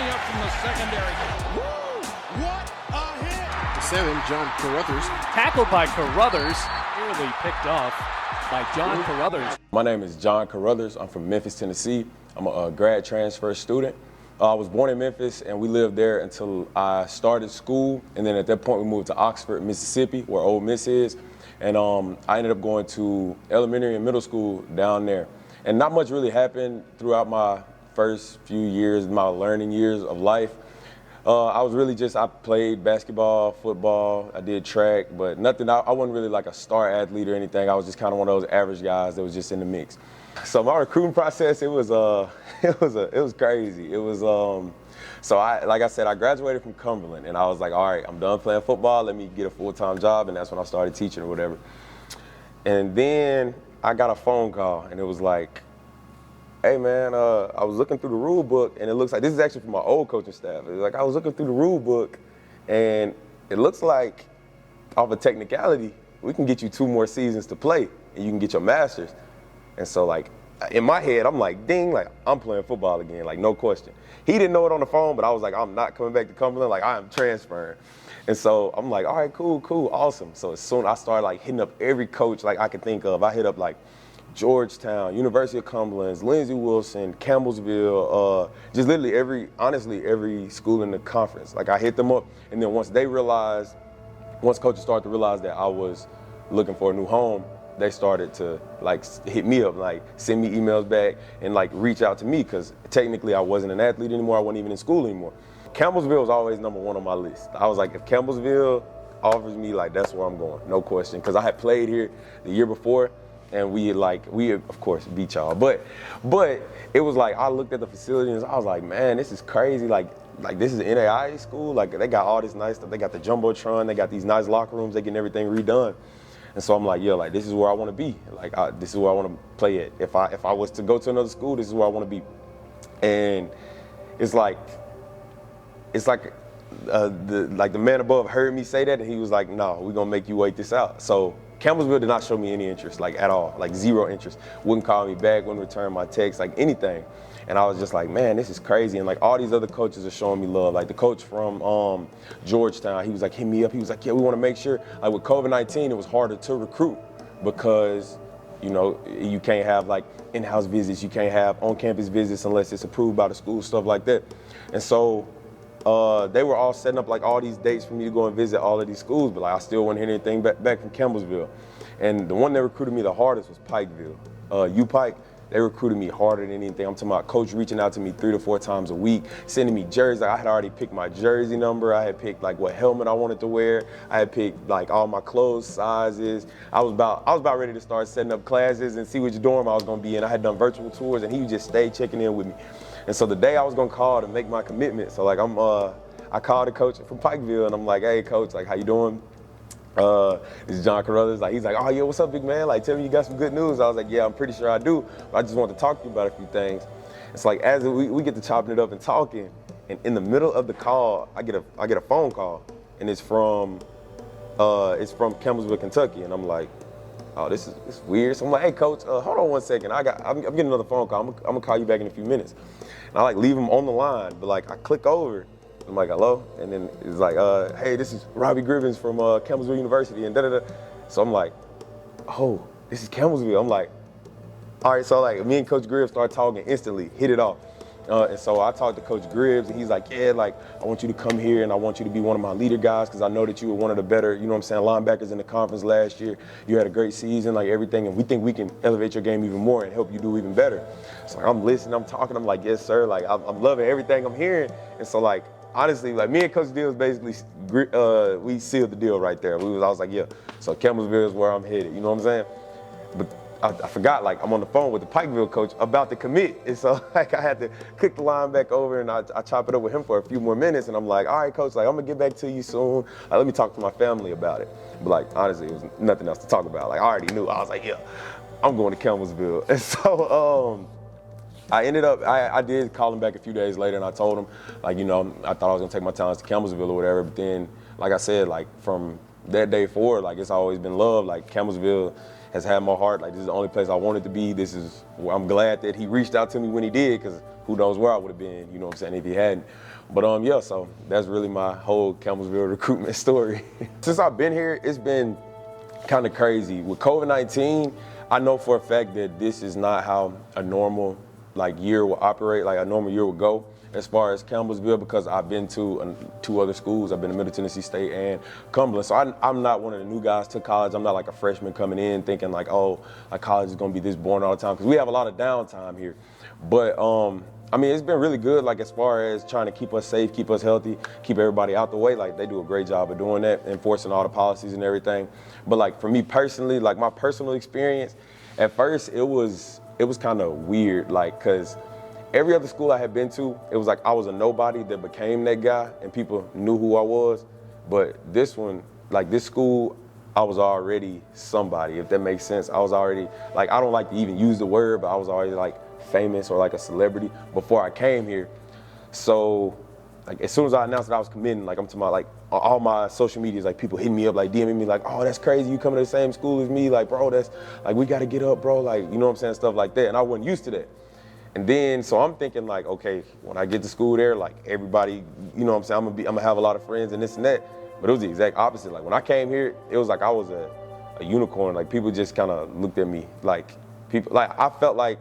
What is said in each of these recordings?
coming up from the secondary. Woo! What a hit! 7, Jon Carrothers. Tackled by Carrothers, nearly picked off by Jon Carrothers. My name is Jon Carrothers. I'm from Memphis, Tennessee. I'm a grad transfer student. I was born in Memphis, and we lived there until I started school. And then at that point, we moved to Oxford, Mississippi, where Ole Miss is. And I ended up going to elementary and middle school down there. And not much really happened throughout my first few years, my learning years of life. I was really I played basketball, football, I did track, but nothing, I wasn't really like a star athlete or anything. I was just kind of one of those average guys that was just in the mix. So my recruiting process, it was crazy. It was, so like I said, I graduated from Cumberland, and I was like, all right, I'm done playing football, let me get a full-time job, and that's when I started teaching or whatever. And then I got a phone call, and it was like, hey man, I was looking through the rule book, and it looks like, this is actually from my old coaching staff. It was like, I was looking through the rule book, and it looks like, off a technicality, we can get you 2 more seasons to play, and you can get your master's. And so like, in my head, I'm like, ding, like I'm playing football again, like no question. He didn't know it on the phone, but I was like, I'm not coming back to Cumberland, like I am transferring. And so I'm like, all right, cool, awesome. So as soon as I started like hitting up every coach like I could think of, I hit up like Georgetown, University of Cumberland, Lindsey Wilson, Campbellsville, just literally every school in the conference. Like I hit them up, and then once coaches started to realize that I was looking for a new home, they started to like hit me up, like send me emails back and like reach out to me, because technically I wasn't an athlete anymore, I wasn't even in school anymore. Campbellsville was always number 1 on my list. I was like, if Campbellsville offers me, like that's where I'm going, no question, because I had played here the year before, and we of course beat y'all, but it was like, I looked at the facilities, I was like, man, this is crazy, like this is an NAIA school, like they got all this nice stuff, they got the Jumbotron, they got these nice locker rooms, they getting everything redone. And so I'm like, yeah, like this is where I want to be. Like this is where I want to play at. If I was to go to another school, this is where I want to be. And it's like the man above heard me say that, and he was like, no, we're gonna make you wait this out. So Campbellsville did not show me any interest, like at all, like zero interest. Wouldn't call me back, wouldn't return my text, like anything. And I was just like, man, this is crazy. And like all these other coaches are showing me love. Like the coach from Georgetown, he was like, hit me up. He was like, yeah, we want to make sure, like with COVID-19, it was harder to recruit because, you know, you can't have like in-house visits, you can't have on-campus visits unless it's approved by the school, stuff like that. And so they were all setting up like all these dates for me to go and visit all of these schools, but like I still wasn't hearing anything back from Campbellsville. And the one that recruited me the hardest was Pikeville. U-Pike, they recruited me harder than anything. I'm talking about coach reaching out to me 3 to 4 times a week, sending me jerseys. I had already picked my jersey number. I had picked like what helmet I wanted to wear. I had picked like all my clothes sizes. I was about ready to start setting up classes and see which dorm I was gonna be in. I had done virtual tours, and he would just stay checking in with me. And so the day I was gonna call to make my commitment, so like I called the coach from Pikeville, and I'm like, hey coach, like how you doing? This is Jon Carrothers. Like he's like, oh yeah, what's up, big man? Like tell me you got some good news. I was like, yeah, I'm pretty sure I do. But I just want to talk to you about a few things. It's like as we get to chopping it up and talking, and in the middle of the call, I get a phone call, and it's from Campbellsville, Kentucky, and I'm like, oh, this is weird. So I'm like, hey coach, hold on one second. I'm getting another phone call. I'm gonna call you back in a few minutes. And I like leave him on the line, but like I click over. I'm like, hello? And then it's like, hey, this is Robbie Gribbins from Campbellsville University, and da-da-da. So I'm like, oh, this is Campbellsville. I'm like, all right, so like me and Coach Gribbs start talking instantly, hit it off. And so I talked to Coach Gribbs, and he's like, yeah, like, I want you to come here, and I want you to be one of my leader guys, because I know that you were one of the better, you know what I'm saying, linebackers in the conference last year. You had a great season, like everything, and we think we can elevate your game even more and help you do even better. So like, I'm listening, I'm talking, I'm like, yes, sir, like, I'm loving everything I'm hearing. And so like, honestly, like me and Coach D was basically, we sealed the deal right there. I was like, yeah, so Campbellsville is where I'm headed, you know what I'm saying? But I forgot, like I'm on the phone with the Pikeville coach about to commit. And so like I had to click the line back over, and I chop it up with him for a few more minutes, and I'm like, all right, coach, like I'm gonna get back to you soon. Like, let me talk to my family about it. But like, honestly, it was nothing else to talk about. Like I already knew. I was like, yeah, I'm going to Campbellsville. And so I ended up, I did call him back a few days later, and I told him, like, you know, I thought I was gonna take my talents to Campbellsville or whatever, but then, like I said, like from that day forward, like it's always been love. Like Campbellsville has had my heart. Like, this is the only place I wanted to be. I'm glad that he reached out to me when he did, because who knows where I would have been, you know what I'm saying, if he hadn't. But yeah, so that's really my whole Campbellsville recruitment story. Since I've been here, it's been kind of crazy. With COVID-19, I know for a fact that this is not how a normal year will operate, like a normal year would go as far as Campbellsville, because I've been to 2 other schools. I've been to Middle Tennessee State and Cumberland. So I'm not one of the new guys to college. I'm not like a freshman coming in thinking like, oh, like college is gonna be this boring all the time, because we have a lot of downtime here. But I mean, it's been really good, like as far as trying to keep us safe, keep us healthy, keep everybody out the way. Like, they do a great job of doing that, enforcing all the policies and everything. But like for me personally, like my personal experience, at first it was kind of weird, like, cause every other school I had been to, it was like I was a nobody that became that guy and people knew who I was. But this one, like this school, I was already somebody, if that makes sense. I was already, like, I don't like to even use the word, but I was already like famous or like a celebrity before I came here. So like as soon as I announced that I was committing, like I'm talking about like all my social medias, like people hitting me up, like DMing me like, oh, that's crazy, you coming to the same school as me, like bro, that's like, we gotta get up, bro, like, you know what I'm saying, stuff like that. And I wasn't used to that. And then, so I'm thinking like, okay, when I get to school there, like everybody, you know what I'm saying, I'm gonna have a lot of friends and this and that. But it was the exact opposite. Like when I came here, it was like I was a unicorn. Like people just kind of looked at me like I felt like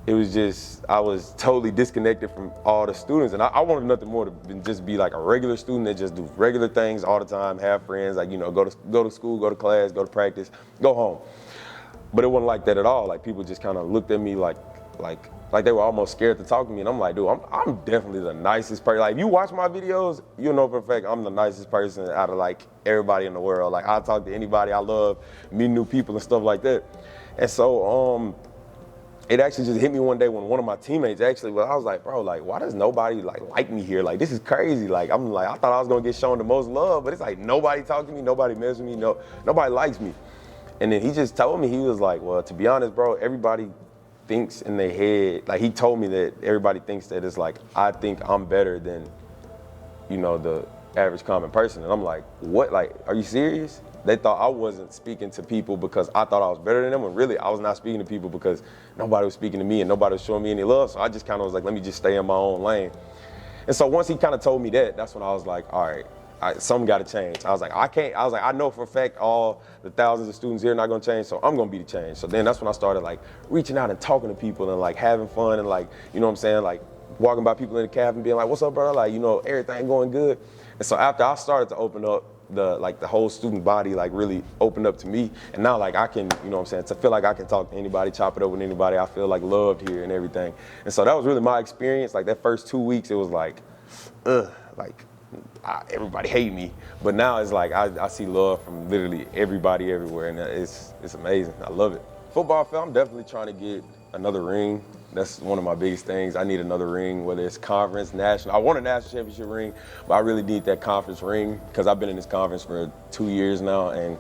it was just, I was totally disconnected from all the students. And I wanted nothing more than just be like a regular student that just do regular things all the time, have friends, like, you know, go to school, go to class, go to practice, go home. But it wasn't like that at all. Like people just kind of looked at me like they were almost scared to talk to me. And I'm like, dude, I'm definitely the nicest person. Like if you watch my videos, you'll know for a fact I'm the nicest person out of like everybody in the world. Like I talk to anybody. I love meeting new people and stuff like that. And so it actually just hit me one day when one of my teammates actually, I was like, bro, like why does nobody like me here? Like this is crazy. Like I'm like, I thought I was gonna get shown the most love, but it's like nobody talks to me, nobody messes with me, nobody likes me. And then he just told me, he was like, well, to be honest, bro, everybody thinks in their head, like he told me that everybody thinks that it's like, I think I'm better than, you know, the average common person. And I'm like, what, like, are you serious? They thought I wasn't speaking to people because I thought I was better than them, when really I was not speaking to people because nobody was speaking to me and nobody was showing me any love. So I just kind of was like, let me just stay in my own lane. And so once he kind of told me that, that's when I was like, all right, something got to change. I was like, I know for a fact all the thousands of students here are not going to change, so I'm going to be the change. So then that's when I started like reaching out and talking to people and like having fun and like, you know what I'm saying, like walking by people in the cab and being like, what's up, brother? Like, you know, everything going good. And so after I started to open up, the whole student body like really opened up to me. And now like I can, you know what I'm saying, to feel like I can talk to anybody, chop it up with anybody. I feel like loved here and everything. And so that was really my experience. Like that first 2 weeks, it was like, everybody hate me. But now it's like I see love from literally everybody everywhere, and it's amazing. I love it. Football field, I'm definitely trying to get another ring. That's one of my biggest things. I need another ring, whether it's conference, national. I want a national championship ring, but I really need that conference ring because I've been in this conference for 2 years now, and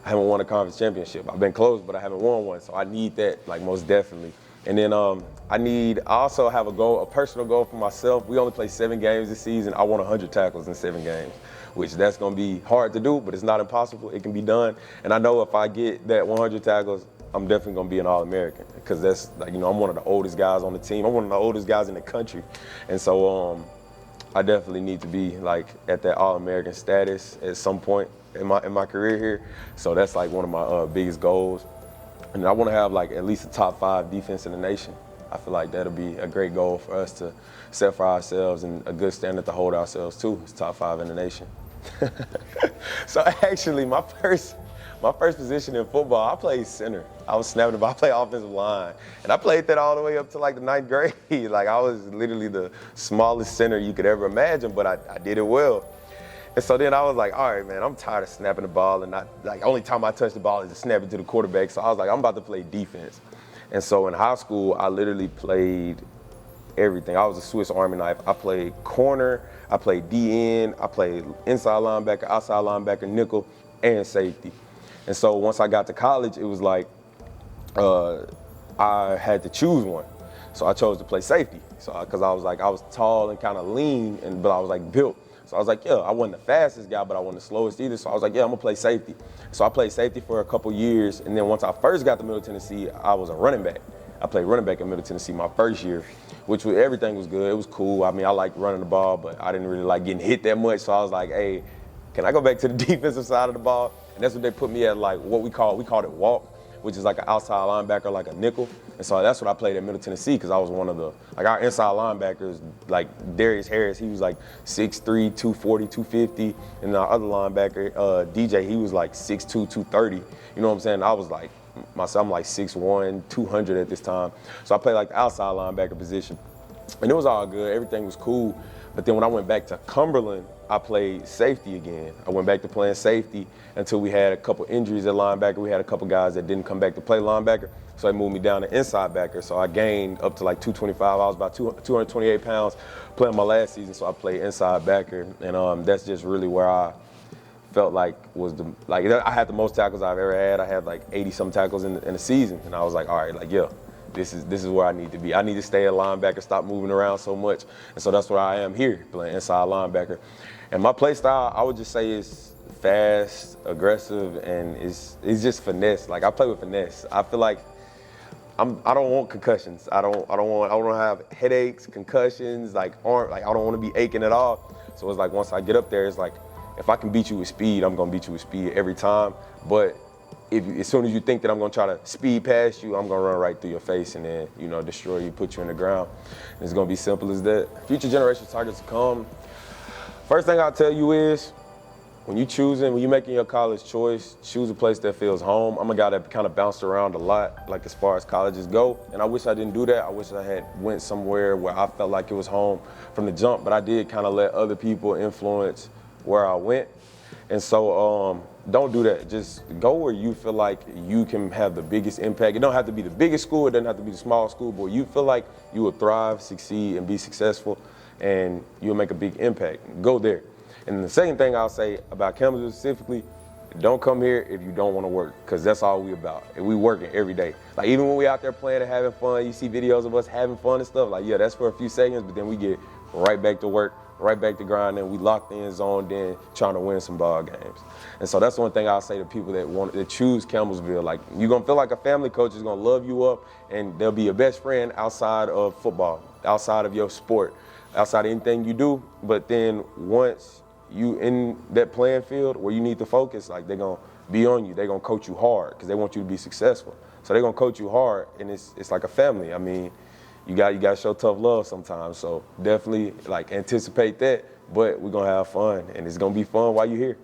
I haven't won a conference championship. I've been close, but I haven't won one, so I need that, like, most definitely. And then I also have a personal goal for myself. We only play 7 games this season. I want 100 tackles in 7 games, which that's gonna be hard to do, but it's not impossible. It can be done. And I know if I get that 100 tackles, I'm definitely gonna be an All-American, because that's, like, you know, I'm one of the oldest guys on the team. I'm one of the oldest guys in the country. And so I definitely need to be like at that All-American status at some point in my career here. So that's like one of my biggest goals. And I want to have like at least a top 5 defense in the nation. I feel like that'll be a great goal for us to set for ourselves, and a good standard to hold ourselves to. It's top 5 in the nation. So actually, my first position in football, I played center. I was snapping the ball. I played offensive line, and I played that all the way up to like the 9th grade. Like I was literally the smallest center you could ever imagine, but I did it well. And so then I was like, all right, man, I'm tired of snapping the ball, and only time I touch the ball is to snap it to the quarterback. So I was like, I'm about to play defense. And so in high school, I literally played everything. I was a Swiss Army knife. I played corner, I played DN, I played inside linebacker, outside linebacker, nickel, and safety. And so once I got to college, it was like I had to choose one. So I chose to play safety. So because I was tall and kind of lean, but I was like built. So I was like, yeah, I wasn't the fastest guy, but I wasn't the slowest either. So I was like, yeah, I'm gonna play safety. So I played safety for a couple years, and then once I first got to Middle Tennessee, I was a running back. I played running back in Middle Tennessee my first year, which everything was good. It was cool. I mean, I liked running the ball, but I didn't really like getting hit that much. So I was like, hey, can I go back to the defensive side of the ball? And that's what they put me at, like what we called it walk, which is like an outside linebacker, like a nickel. And so that's what I played at Middle Tennessee, because I was one of the, like our inside linebackers, like Darius Harris, he was like 6'3", 240, 250. And our other linebacker, DJ, he was like 6'2", 230. You know what I'm saying? I was like, I'm like 6'1", 200 at this time. So I played like the outside linebacker position. And it was all good, everything was cool. But then when I went back to Cumberland, I played safety again. I went back to playing safety until we had a couple injuries at linebacker. We had a couple guys that didn't come back to play linebacker, so they moved me down to inside backer. So I gained up to like 225. I was about 228 pounds playing my last season, so I played inside backer. And that's just really where I felt like I had the most tackles I've ever had. I had like 80-some tackles in the season, and I was like, all right, like, yeah. This is where I need to be. I need to stay a linebacker, stop moving around so much. And so that's where I am here, playing inside linebacker. And my play style, I would just say, is fast, aggressive, and it's just finesse. Like, I play with finesse. I feel like I don't want concussions. I don't want to have headaches, concussions, I don't want to be aching at all. So it's like once I get up there, it's like if I can beat you with speed, I'm gonna beat you with speed every time. But as soon as you think that I'm gonna try to speed past you, I'm gonna run right through your face and then, destroy you, put you in the ground. And it's gonna be simple as that. Future generation targets come. First thing I'll tell you is, when you're making your college choice, choose a place that feels home. I'm a guy that kind of bounced around a lot, like as far as colleges go. And I wish I didn't do that. I wish I had went somewhere where I felt like it was home from the jump, but I did kind of let other people influence where I went. And so don't do that. Just go where you feel like you can have the biggest impact. It don't have to be the biggest school. It doesn't have to be the small school, but you feel like you will thrive, succeed, and be successful, and you'll make a big impact. Go there. And the second thing I'll say about Campbellsville specifically, don't come here if you don't want to work, because that's all we about. And we working every day. Like, even when we out there playing and having fun, you see videos of us having fun and stuff, like, yeah, that's for a few seconds, but then we get right back to work, right back to grinding. We locked in, zoned in, trying to win some ball games. And so that's one thing I'll say to people that choose Campbellsville. Like, you're gonna feel like a family coach is gonna love you up, and they'll be your best friend outside of football, outside of your sport, outside of anything you do. But then once you in that playing field where you need to focus, like, they're gonna be on you. They're gonna coach you hard because they want you to be successful. So they're gonna coach you hard, and it's like a family. I mean, you got to show tough love sometimes. So definitely, like, anticipate that, but we're gonna have fun, and it's gonna be fun while you're here.